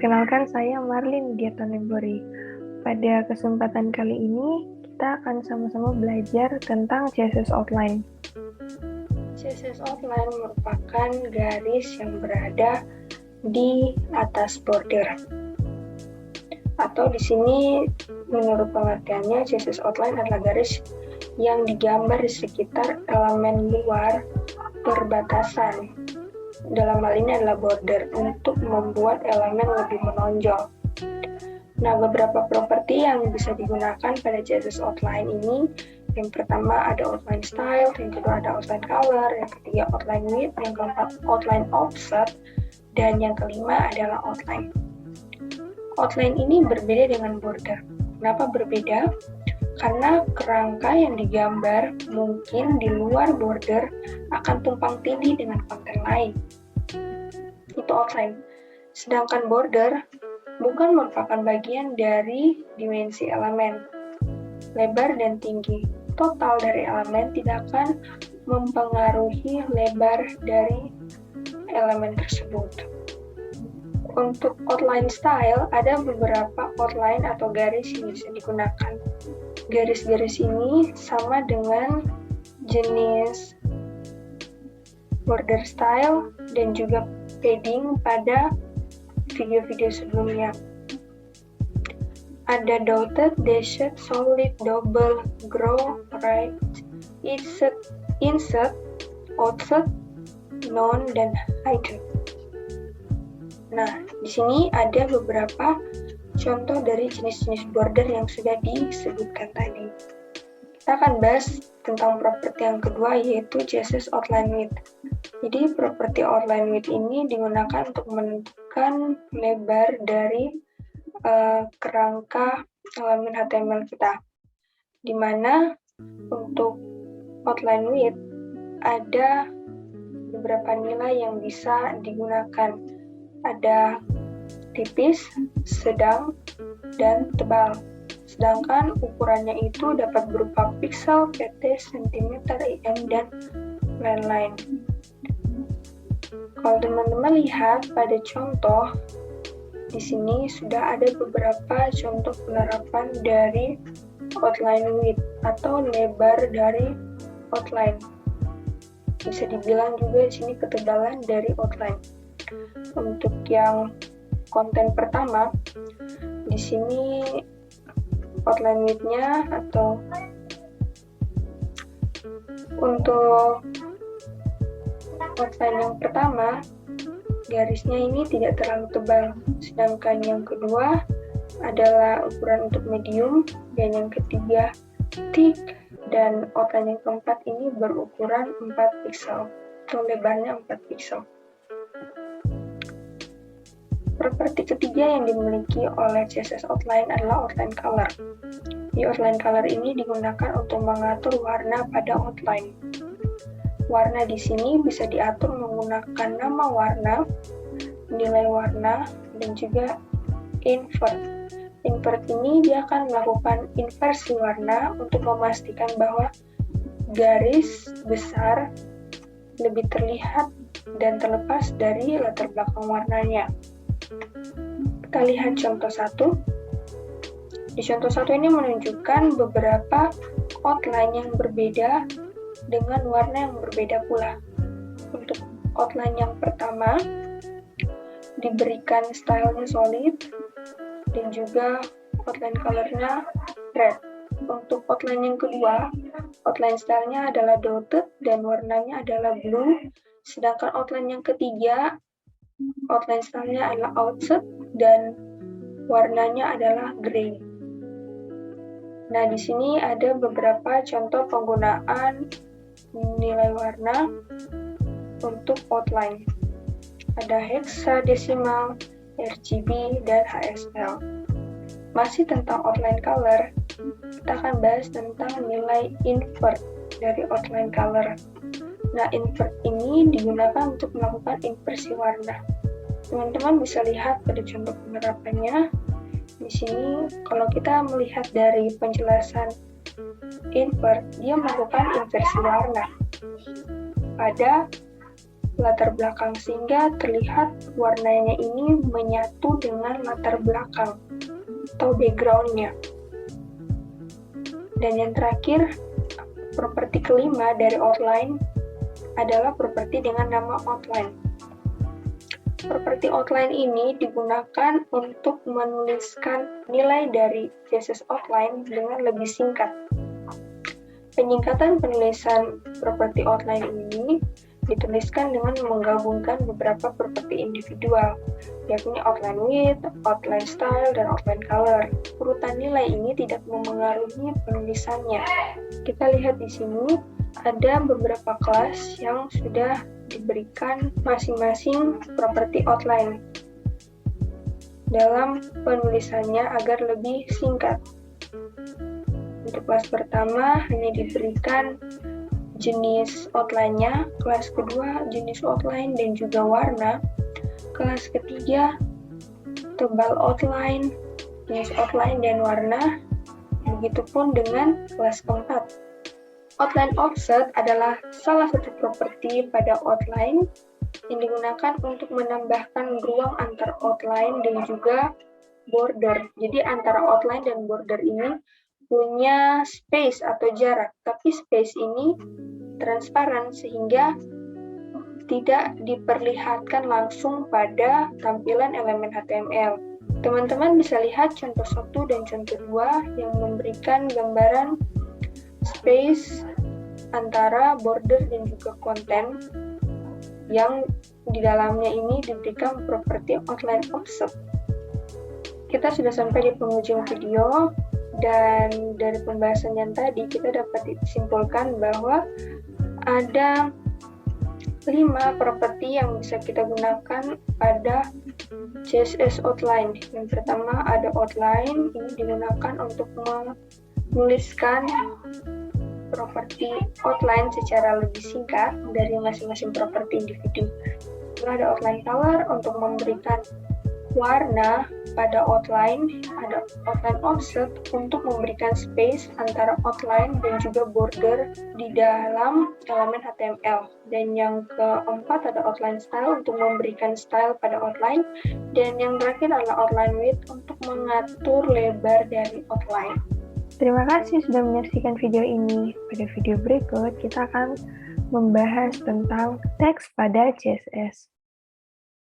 Perkenalkan, saya Marlin Giatonebori. Pada kesempatan kali ini, kita akan sama-sama belajar tentang CSS Outline. CSS Outline merupakan garis yang berada di atas border. Atau di sini, menurut pengertiannya, CSS Outline adalah garis yang digambar di sekitar elemen luar perbatasan. Dalam hal ini adalah border untuk membuat elemen lebih menonjol. Nah, beberapa properti yang bisa digunakan pada CSS Outline ini, yang pertama ada outline style, yang kedua ada outline color, yang ketiga outline width, yang keempat outline offset, dan yang kelima adalah outline. Outline ini berbeda dengan border. Kenapa berbeda? Karena kerangka yang digambar mungkin di luar border akan tumpang tindih dengan konten lain. Itu outline. Sedangkan border bukan merupakan bagian dari dimensi elemen. Lebar dan tinggi total dari elemen tidak akan mempengaruhi lebar dari elemen tersebut. Untuk outline style, ada beberapa outline atau garis yang bisa digunakan. Garis-garis ini sama dengan jenis border style dan juga padding pada video-video sebelumnya. Ada dotted, dashed, solid, double, grow, right, insert, offset, non, dan hide. Nah, di sini ada beberapa contoh dari jenis-jenis border yang sudah disebutkan tadi. Kita akan bahas tentang properti yang kedua, yaitu CSS Outline Width. Jadi, properti Outline Width ini digunakan untuk menentukan lebar dari kerangka elemen HTML kita. Di mana untuk Outline Width ada beberapa nilai yang bisa digunakan. Ada tipis, sedang, dan tebal. Sedangkan ukurannya itu dapat berupa pixel, pt, cm, in, dan lain-lain. Kalau teman-teman lihat pada contoh, di sini sudah ada beberapa contoh penerapan dari outline width atau lebar dari outline. Bisa dibilang juga di sini ketebalan dari outline. Untuk yang konten pertama, di sini outline width-nya atau untuk outline yang pertama, garisnya ini tidak terlalu tebal, sedangkan yang kedua adalah ukuran untuk medium, dan yang ketiga thick, dan outline yang keempat ini berukuran 4 pixel, atau lebarnya 4 pixel. Properti ketiga yang dimiliki oleh CSS Outline adalah outline color. Di outline color ini digunakan untuk mengatur warna pada outline. Warna di sini bisa diatur menggunakan nama warna, nilai warna, dan juga invert. Invert ini dia akan melakukan inversi warna untuk memastikan bahwa garis besar lebih terlihat dan terlepas dari latar belakang warnanya. Kita lihat contoh 1. Di contoh 1 ini menunjukkan beberapa outline yang berbeda dengan warna yang berbeda pula. Untuk outline yang pertama, diberikan stylenya solid, dan juga outline colornya red. Untuk outline yang kedua, outline stylenya adalah dotted dan warnanya adalah blue. Sedangkan outline yang ketiga, outline stylenya adalah offset dan warnanya adalah gray. Nah, di sini ada beberapa contoh penggunaan nilai warna untuk outline. Ada hexadecimal, RGB, dan HSL. Masih tentang outline color, kita akan bahas tentang nilai invert dari outline color. Nah, invert ini digunakan untuk melakukan inversi warna. Teman-teman bisa lihat pada contoh penerapannya. Di sini, kalau kita melihat dari penjelasan invert, dia melakukan inversi warna pada latar belakang sehingga terlihat warnanya ini menyatu dengan latar belakang atau background-nya. Dan yang terakhir, properti kelima dari outline adalah properti dengan nama outline. Properti outline ini digunakan untuk menuliskan nilai dari CSS outline dengan lebih singkat. Penyingkatan penulisan properti outline ini dituliskan dengan menggabungkan beberapa properti individual, yakni outline width, outline style, dan outline color. Urutan nilai ini tidak memengaruhi penulisannya. Kita lihat di sini ada beberapa kelas yang sudah diberikan masing-masing properti outline dalam penulisannya agar lebih singkat. Untuk kelas pertama hanya diberikan jenis outline-nya, kelas kedua jenis outline dan juga warna, kelas ketiga tebal outline, jenis outline dan warna, begitupun dengan kelas keempat. Outline offset adalah salah satu properti pada outline yang digunakan untuk menambahkan ruang antar outline dan juga border. Jadi antara outline dan border ini punya space atau jarak, tapi space ini transparan sehingga tidak diperlihatkan langsung pada tampilan elemen HTML. Teman-teman bisa lihat contoh 1 dan contoh 2 yang memberikan gambaran space antara border dan juga konten yang di dalamnya ini diberikan properti outline offset. Kita sudah sampai di penghujung video dan dari pembahasan yang tadi kita dapat disimpulkan bahwa ada 5 properti yang bisa kita gunakan pada CSS outline. Yang pertama ada outline, ini digunakan untuk menuliskan properti outline secara lebih singkat dari masing-masing properti individu. Lalu ada outline color untuk memberikan warna pada outline, ada outline offset untuk memberikan space antara outline dan juga border di dalam elemen HTML. Dan yang keempat ada outline style untuk memberikan style pada outline. Dan yang terakhir adalah outline width untuk mengatur lebar dari outline. Terima kasih sudah menyaksikan video ini. Pada video berikut, kita akan membahas tentang teks pada CSS.